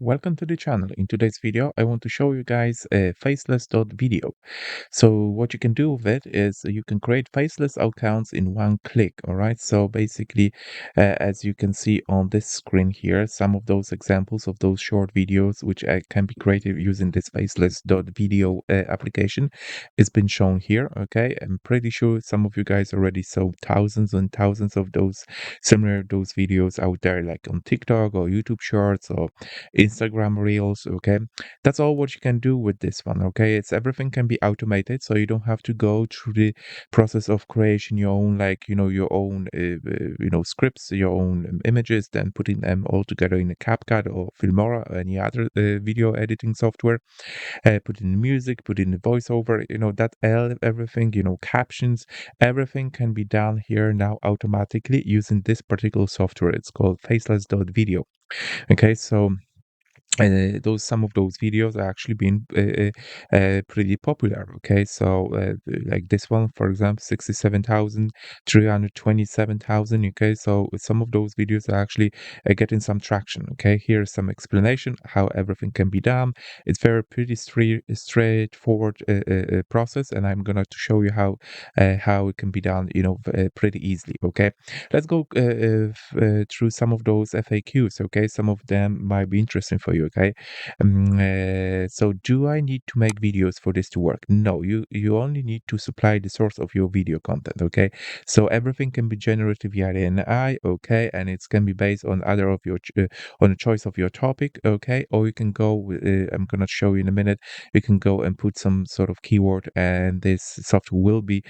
Welcome to the channel. In today's video, I want to show you guys Faceless.video. So what you can do with it is you can create faceless accounts in one click. All right. So basically, as you can see on this screen here, some of those examples of those short videos which can be created using this Faceless.video application is been shown here. Okay. I'm pretty sure some of you guys already saw thousands and thousands of those videos out there, like on TikTok or YouTube Shorts or Instagram Reels. Okay, that's all what you can do with this one. Okay, it's everything can be automated, so you don't have to go through the process of creation your own, like your own scripts, your own images, then putting them all together in a CapCut or Filmora or any other video editing software. Put in music, put in the voiceover, that everything, captions, everything can be done here now automatically using this particular software. It's called Faceless.video. Okay, so those some of those videos are actually been pretty popular. Okay, so like this one, for example, 67,327,000. Okay, so some of those videos are actually getting some traction. Okay, here's some explanation how everything can be done. It's very pretty straightforward process, and I'm gonna to show you how it can be done, pretty easily. Okay, let's go through some of those FAQs. Okay, some of them might be interesting for you. Okay, so do I need to make videos for this to work? No, you only need to supply the source of your video content. Okay, so everything can be generated via the AI. Okay, and it can be based on either of your on a choice of your topic. Okay, or you can go with, I'm gonna show you in a minute. You can go and put some sort of keyword, and this software will be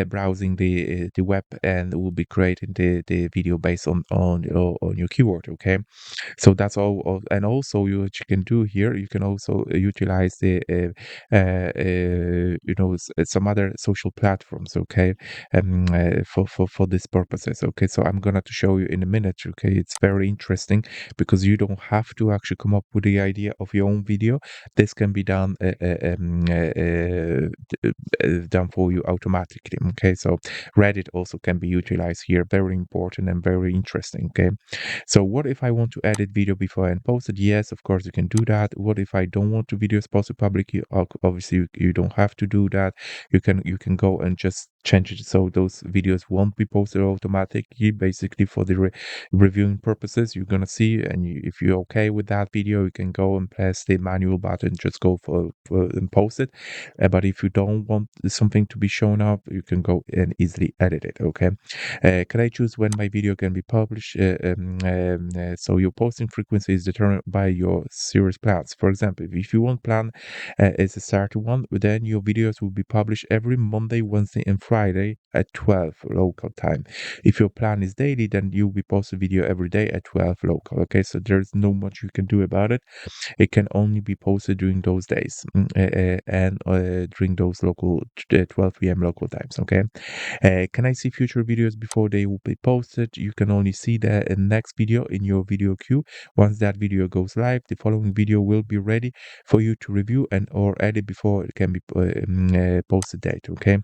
browsing the web and will be creating the video based on your keyword. Okay, so that's all and also what you can do here, you can also utilize the some other social platforms. Okay, for these purposes. Okay, so I'm gonna to show you in a minute. Okay, it's very interesting because you don't have to actually come up with the idea of your own video. This can be done done for you automatically. Okay, so Reddit also can be utilized here, very important and very interesting. Okay, so what if I want to edit video before I post it? Yes, of course you can do that. What if I don't want to videos posted publicly? Obviously you don't have to do that. You can go and just change it so those videos won't be posted automatically. Basically, for the reviewing purposes, you're gonna see, and if you're okay with that video, you can go and press the manual button, just go for and post it. But if you don't want something to be shown up, you can go and easily edit it. Okay, can I choose when my video can be published? So your posting frequency is determined by your series plans. For example, if you want plan is a starter one, then your videos will be published every Monday, Wednesday, and Friday at 12 local time. If your plan is daily, then you'll be posting video every day at 12 local. Okay, so there's no much you can do about it. It can only be posted during those days and during those local 12 p.m. local times. Okay, can I see future videos before they will be posted? You can only see the next video in your video queue. Once that video goes live, the following video will be ready for you to review and or edit before it can be posted date. Okay,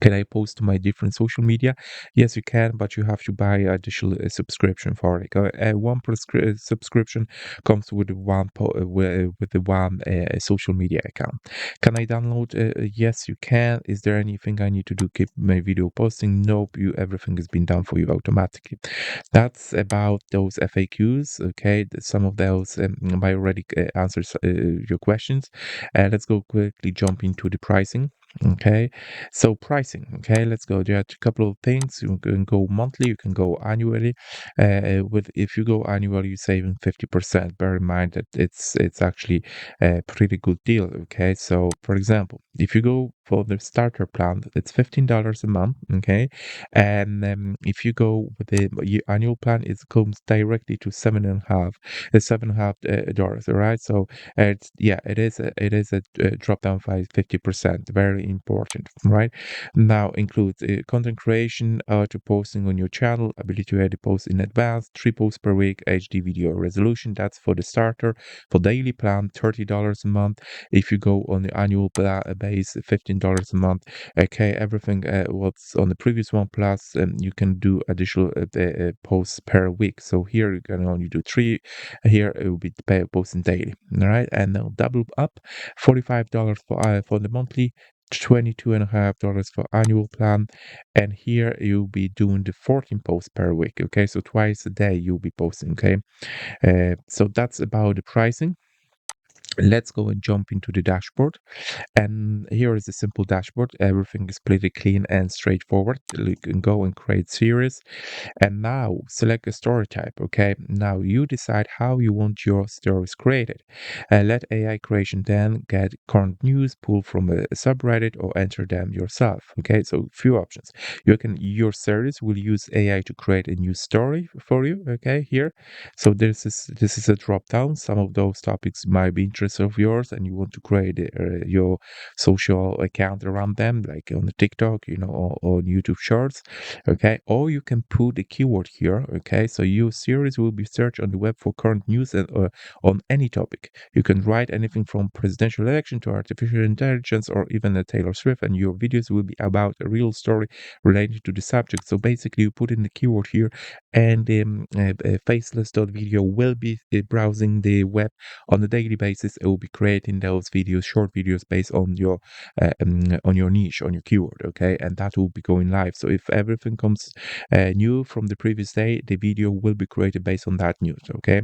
can I post to my different social media? Yes, you can, but you have to buy additional subscription for it. One subscription comes with with the one social media account. Can I download? Yes, you can. Is there anything I need to do? Keep my video posting? Nope. Everything has been done for you automatically. That's about those FAQs. Okay, some of those I already answered your questions. Let's go quickly jump into the pricing. Okay, so pricing. Okay, let's go. There are a couple of things. You can go monthly, you can go annually. With if you go annually, you're saving 50%. Bear in mind that it's actually a pretty good deal. Okay, so for example, if you go for the starter plan, it's $15 a month. Okay, and if you go with the annual plan, it comes directly to $7.5 dollars. All right, so it is a drop down by 50%. Very important, right? Now includes content creation, to posting on your channel, ability to edit posts in advance, 3 posts per week, HD video resolution. That's for the starter. For daily plan, $30 a month. If you go on the annual base, $15 $17 a month. Okay, everything what's on the previous one, plus you can do additional posts per week. So here you can only do 3. Here it will be posting daily. All right, and now double up, $45 for the monthly, $22.50 for annual plan, and here you'll be doing the 14 posts per week. Okay, so twice a day you'll be posting. Okay, so that's about the pricing. Let's go and jump into the dashboard. And here is a simple dashboard. Everything is pretty clean and straightforward. You can go and create series. And now select a story type. Okay. Now you decide how you want your stories created. Let AI creation then get current news, pull from a subreddit, or enter them yourself. Okay. So few options. Your series will use AI to create a new story for you. Okay. Here. So this is a drop down. Some of those topics might be interest of yours, and you want to create your social account around them, like on the TikTok, or YouTube Shorts. Okay, or you can put a keyword here. Okay, so your series will be searched on the web for current news and on any topic. You can write anything from presidential election to artificial intelligence or even a Taylor Swift, and your videos will be about a real story related to the subject. So basically, you put in the keyword here, and Faceless.video will be browsing the web on a daily basis. It will be creating those videos, short videos based on your niche, on your keyword. Okay, and that will be going live. So if everything comes new from the previous day, the video will be created based on that news. Okay,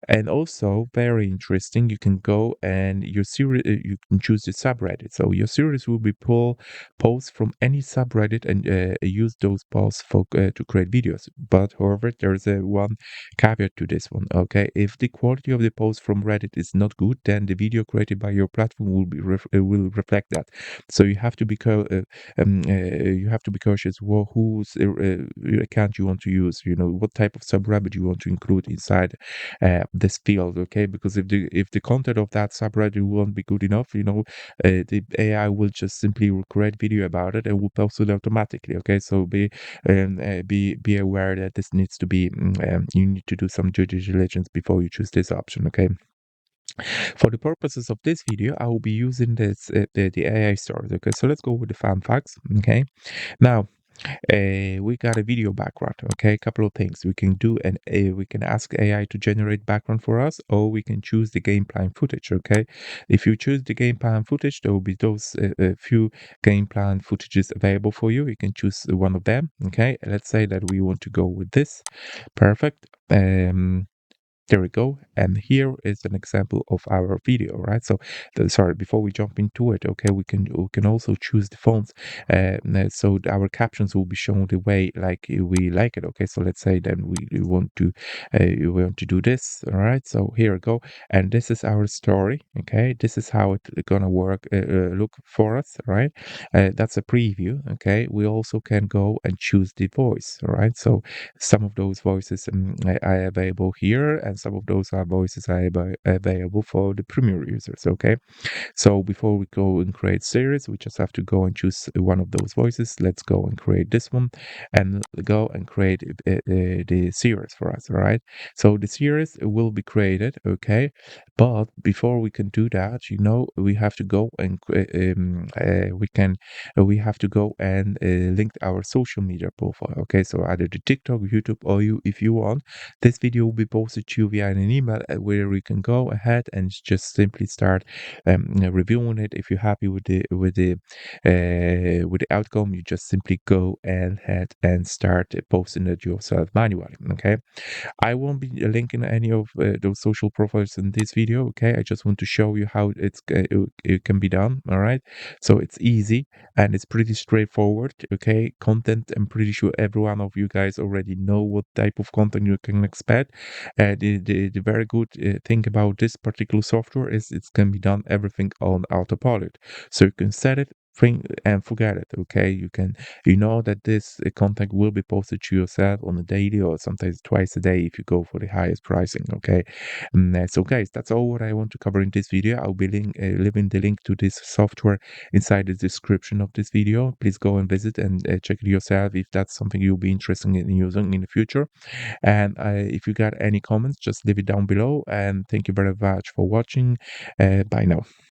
and also very interesting, you can go and your series, you can choose the subreddit. So your series will be pull posts from any subreddit and use those posts to create videos. But however, there's a one caveat to this one. Okay, if the quality of the post from Reddit is not good, then the video created by your platform will reflect that. So you have to be cautious whose account you want to use. What type of subreddit you want to include inside this field. Okay, because if the content of that subreddit won't be good enough, the AI will just simply create video about it and will post it automatically. Okay, so be aware that this needs to be you need to do some due diligence before you choose this option. Okay, for the purposes of this video, I will be using the AI stories. Okay, so let's go with the fun facts. Okay, now we got a video background. Okay, a couple of things we can do, and we can ask AI to generate background for us, or we can choose the game plan footage. Okay, if you choose the game plan footage, there will be those few game plan footages available for you. You can choose one of them. Okay, let's say that we want to go with this. Perfect. There we go. And here is an example of our video, right? So, sorry, before we jump into it, okay, we can also choose the fonts, so our captions will be shown the way like we like it. Okay, so let's say then we want to do this. All right, so here we go, and this is our story. Okay, this is how it's gonna work. Look for us, right? That's a preview. Okay, we also can go and choose the voice. All right, so some of those voices are available here, and some of those are voices are available for the premier users. Okay, so before we go and create series, we just have to go and choose one of those voices. Let's go and create this one, and go and create the series for us. All right, so the series will be created. Okay, but before we can do that, we have to go and we have to go and link our social media profile. Okay, so either the TikTok, YouTube, or if you want, this video will be posted to you via an email where we can go ahead and just simply start reviewing it. If you're happy with the outcome, you just simply go ahead and start posting it yourself manually. Okay, I won't be linking any of those social profiles in this video. Okay, I just want to show you how it can be done. All right, so it's easy and it's pretty straightforward. Okay, content, I'm pretty sure every one of you guys already know what type of content you can expect. The very good thing about this particular software is it can be done everything on autopilot, so you can set it, and forget it. Okay, you know that this content will be posted to yourself on a daily or sometimes twice a day if you go for the highest pricing. Okay, so guys, that's all what I want to cover in this video. I'll be leaving the link to this software inside the description of this video. Please go and visit and check it yourself if that's something you'll be interested in using in the future. And if you got any comments, just leave it down below, and thank you very much for watching. Bye now.